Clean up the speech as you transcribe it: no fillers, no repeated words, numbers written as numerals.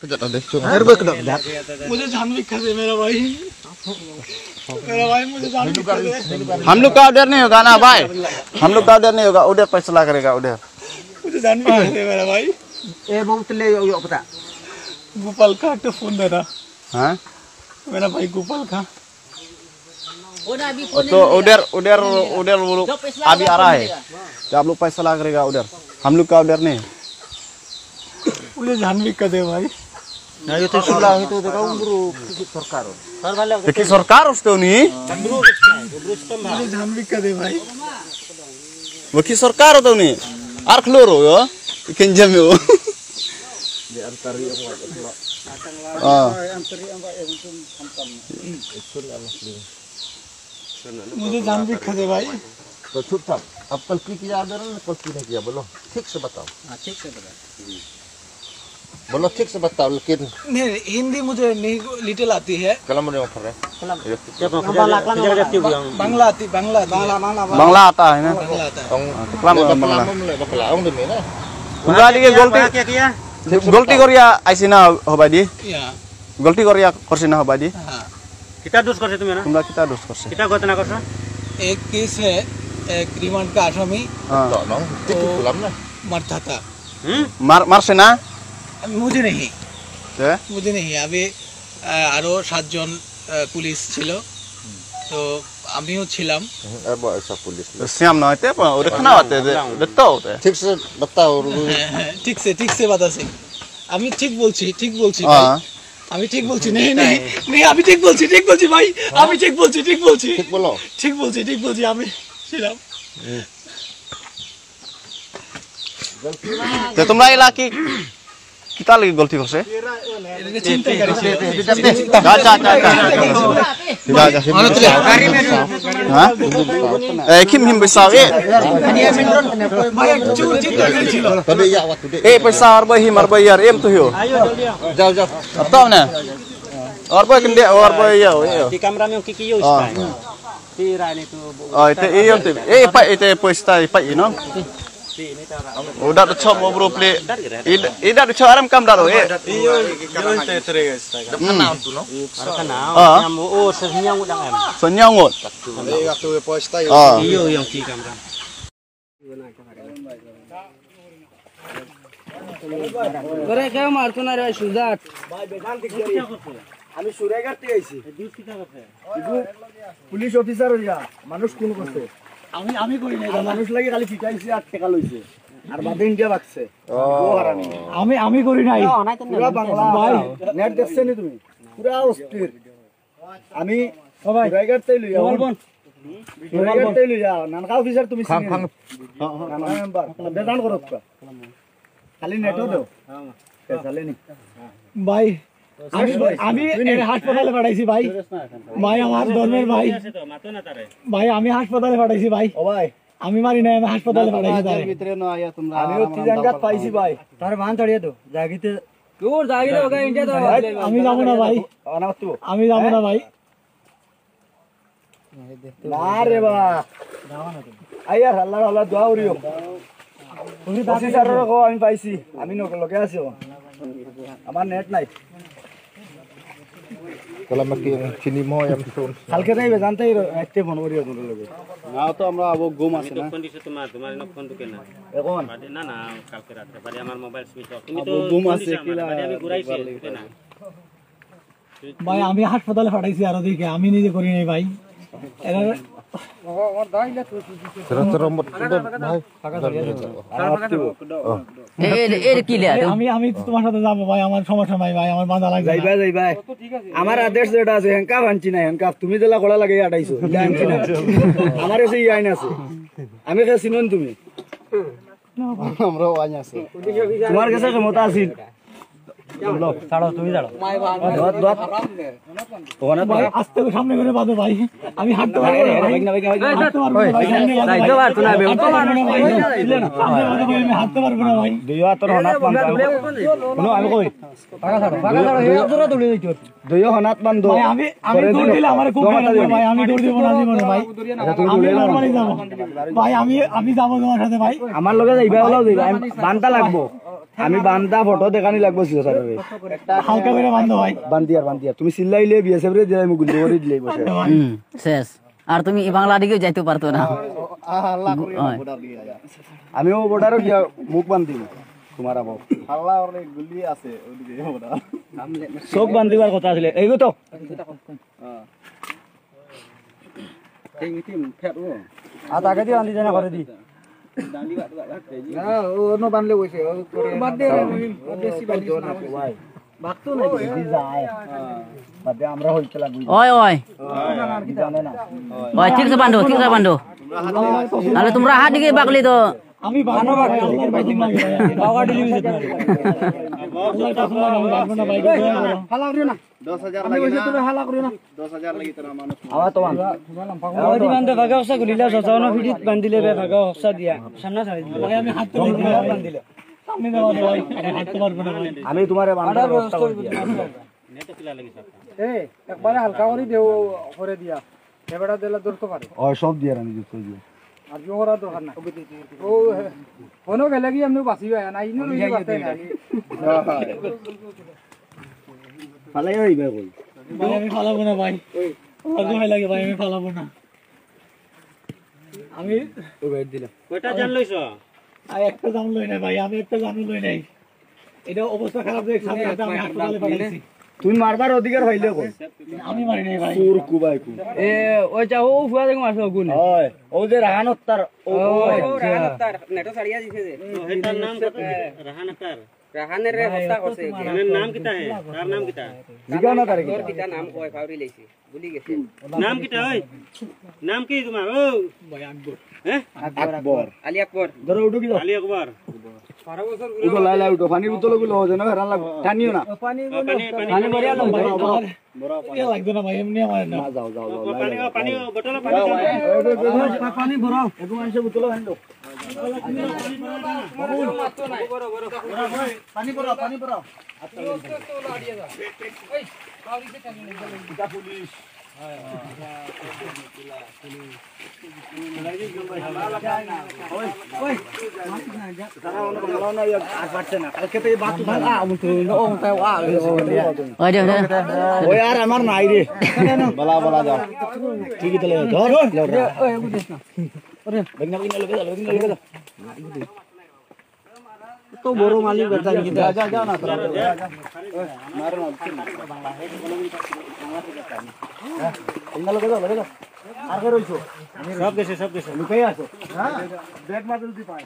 मुझे जानवी कर दे मेरा भाई मुझे जानवी कर दे। हम लोग का उधर नहीं होगा ना भाई, हम लोग का उधर नहीं होगा, उधर फैसला करेगा उधर। मुझे जानवी कर दे मेरा भाई। ए बहुत ले पता गोपाल का तो फोन दे रहा। हाँ मेरा भाई गोपाल का तो उधर उधर उधर वो लोग अभी आ रहा है, तो आप लोग फैसला करेगा उधर, हम लोग का उधर नहीं। मुझे जानवी कर दे भाई। ना ये तो सुला है तो देखो उम्र सरकार देखिए सरकार उसते नहीं, मुझे जानवी कर दे भाई। वो की सरकार होता नहीं, आर क्लोर हो यो, किंजम हो। मुझे जानवी कर दे भाई। तो चुपचाप अब कल की किया आदर ना कल की नहीं किया बोलो ठीक से बताओ। ठीक से बताओ, बोलो ठीक से बताओ। लेकिन नहीं हिंदी मुझे नहीं लिटिल आती है। कलम में ऑफर है बांग्ला आती बांग्ला बांग्ला आता है ना, बांग्ला आता है। उनका लिए गलती करिया ऐसे ना हो बादी, गलती करिया करसे ना हो बादी। कितना दोष करছে তুমি না তোমরা কিটা দোষ করছে? কিটা ঘটনা করছো? एक केस है, एक रिमांड का आसामी मरता था। মারছে না? मुझे नहीं, তে मुझे नहीं। अभी আরো 7 জন পুলিশ ছিল, তো আমিও ছিলাম। ऐसा पुलिस শ্যাম না হইতে ওরে খানা হতে দেখতো হতে। ठीक से बताओ। ঠিক সে বাতাসে আমি ঠিক বলছি ভাই, আমি ঠিক বলছি। नहीं नहीं नहीं আমি ঠিক বলছি ভাই, আমি ঠিক বলছি ठीक बोलो ঠিক বলছি আমি ছিলাম। তো তোমরা এলা কি কিটা লাগি গলতি করছে? এটা চিন্তা করিস যা যা যা যা হ্যাঁ এই কিম হিম পয়সা ভাই চুর চিন্তা করেছিল। तभी ये आवाज टुडे ए पैसा और भाई हिम और भाई यार एम तो हो जाओ जाओ बताओ ना और भाई किंदे और भाई यो di kamera में की यो इसका tira ni tu itu iyo tu pak itu pesta pak you know udah tu chop bro play ida tu chop aram kam daro iyo itu terega Instagram kenal tu no kenal namu oh senyang udang em senyang ngot iya tu pesta iyo yang ki kamera করে কেউ মারতো না রে সুজাত ভাই বেদান্ত আমি সুরেগার থেকে আইছি। পুলিশ অফিসার হইয়া মানুষ কোন করছে? আমি করি নাই, মানুষ লাগি খালি ফিটাইছে আর টাকা লইছে আর বাদে ইন্ডিয়া বাকছে। আমি করি নাই। পুরা বাংলা ভাই নেট দেখছ নি তুমি? পুরা অস্থির। আমি সবাই সুরেগার থেকে লইয়া সুরেগার থেকে লইয়া নানকা অফিসার তুমি চিনি না? নানা মেম্বার বেদান্ত করত খালি নেটও দাও পেছালে নি ভাই। আমি হাসপাতালে পাঠাইছি ভাই, আমার ধর্মের ভাই ভাই আমি হাসপাতালে পাঠাইছি ভাই। ও ভাই আমি মারি নাই, আমি হাসপাতালে পাঠাইছি তারে ভিতরে না আয়া তোমরা। আমিও তিজাঙ্গাত পাইছি ভাই, তার বান চড়িয়ে দাও জাগিতে তোর জাগিতে ওকে ইন্ডিয়া দাও। আমি যাব না ভাই, আমি যাব না ভাই। না রে বাবা আইয়া আল্লাহ আল্লাহ দোয়া করিও। তুমি অফিসারের কো আমি পাইছি, আমি লগে আছি, আমার নেট নাই। kalau makin sini mau yang sun কালকে যাইবে জানতেই রাতে ফোন করিও তোর লগে। না তো আমরা আবো ঘুম আছে না। ফোন দিছে তোমার ফোন তো কেনা এখন না না কালকে রাতে বাড়ি আমার মোবাইল সুইচ অফ। তুমি তো ঘুম আছে কিলা আমি ঘুরাইছি না ভাই। আমি হাসপাতালে পাঠাইছি আর ওদিকে আমি নিজে করি নাই ভাই। এরা আমি তোমার সাথে যাবো ভাই, আমার সমস্যা নাই ভাই, আমার বাঁধা লাগবে। যাইবা আমার আদেশ যেটা আছে হ্যান্ডকাফ আনছি না, হ্যান্ডকাফ তুমি যেলা গলা লাগে আটাইছো আনছি না। আমার কাছে আইন আছে, আমি কাছে চিনন তুমি? আমরাও আইন আছে, তোমার কাছে ক্ষমতা আছিল। আস্তে সামনে করে বাঁধো ভাই, আমি হাঁটতে পারবো না ভাই, হাঁটতে পারবো না ভাই। আমি দৌড় দিলে আমার খুব ভাই, আমি দৌড় দিব না জীবনে ভাই, আমি নরমালি যাবো ভাই। আমি যাবো তোমার সাথে ভাই, আমার লগে যাইবা বান্ধা লাগবো, আমি বান্ধা ফটো দেখানি লাগবো। যাবে হালকা করে বান্ধিয়ার তুমি চিল্লাইলে বিএসএফ রে দিলাই মুগুল দৌড়ি দিলাই বসে শেষ আর তুমি এই বাংলা দিকেও যাইতে পারতো না আমিও বর্ডারে গিয়া মুখ বান্ধি তোমার আবো হাল্লা ওরে গুলি আছে ওইদিকে বর্ডার সব বান্ধিবার কথা ছিল এইগো তো এই মিটিং ফেরো আগে দি বান্ধি জানা করে দি না ও নো বানলে কইছে ও করে বাদ দে বেশি বান্ধি না ভাই বাকতো না দি যায় বাদে আমরা হইতে লাগু ওই ওই জানে না ওই ঠিক আছে বান্ধো তাহলে তোমরা হাত দিকে বাকলি তো আমি বানো বাবা ডেলিভারি দিতে পারি আল্লাহ তাআলা আমি বানো না ভাই হালা করিও না 10000 লাগি না তুমি হালা করিও না 10000 লাগি তোরা মানুষ আওয়া তো আওয়াদি বান্দে ভাগা হসা গুলিলা সসাওনা ফিডিত বান্দিলে বে ভাগা হসা দিয়া সামনে ছাড়ি দিলে ভাই আমি হাত তুলে দিলাম বান্দিলে সামনে দাও ভাই হাত তো পারবো না ভাই আমি তোমারে বান্দার ব্যবস্থা করে দিয়া নেতা পিলা লাগি সব এই একবারে হালকা করে দেও করে দিয়া এবারে দিলে দূর তো পারে ও সব দিয়া রানি দিতে দিও আর জো করা দরকার না ও কোন গেলে কি এমনি বাসিবা না ইনো লই বাসতে না ফালাই হইবে কই ভাই আমি ফালাবো না ভাই লাগো ভাই লাগে ভাই আমি ফালাবো না আমি ও বেড দিলাম কয়টা জান লইছ আই একটা জান লই না ভাই আমি একটা জান লই নাই এটা অবস্থা খারাপ দেখ সামনে আমি হাসপাতালে পাঠাইছি তুমি মারবার অধিকার হইলে কই আমি মারি নাই ভাই পুর কুবাই কু এ ওই যা ও ফুয়া দেখো মারছো গুলি ওই ও যে রাহানত তার ও রাহানত তার নেটো ছাড়িয়া দিছে যে এটার নাম রাহানাতার রাহানের রে হত্যা করছে এর নাম কিটা হে তার নাম কিটা জিগাও না তারে তোর কিটা নাম কয় ফাউরি লইছে ভুলি গেছে নাম কিটা ওই নাম কি তোমার ও ভাই আকবর হ্যাঁ আকবর আলী আকবর ধরো উঠো কি আলী আকবর উঠো লাই লাই উঠো পানি বোতল গুলো হচ্ছে না হেরান লাগ টানিও না পানি ভরিয়া লো ভাই এ লাগবে না ভাই এমনি আমার না যাও যাও যাও পানি বোতল পানি পানি ভরাও একটু মানুষের বোতল আন দাও পানি ভরাও পানি ভরাও পুলিশ ওই আর আমার নাই রে বলা বলা যাও ঠিক আছে ধর তো বড় মালিক বেটা কি যা যা যা না মারো না বাংলা হে বাংলা থেকে যাও আর কে রইছো সব দেশে লুকাই আছো হ্যাঁ ব্যাগ মারতে পায়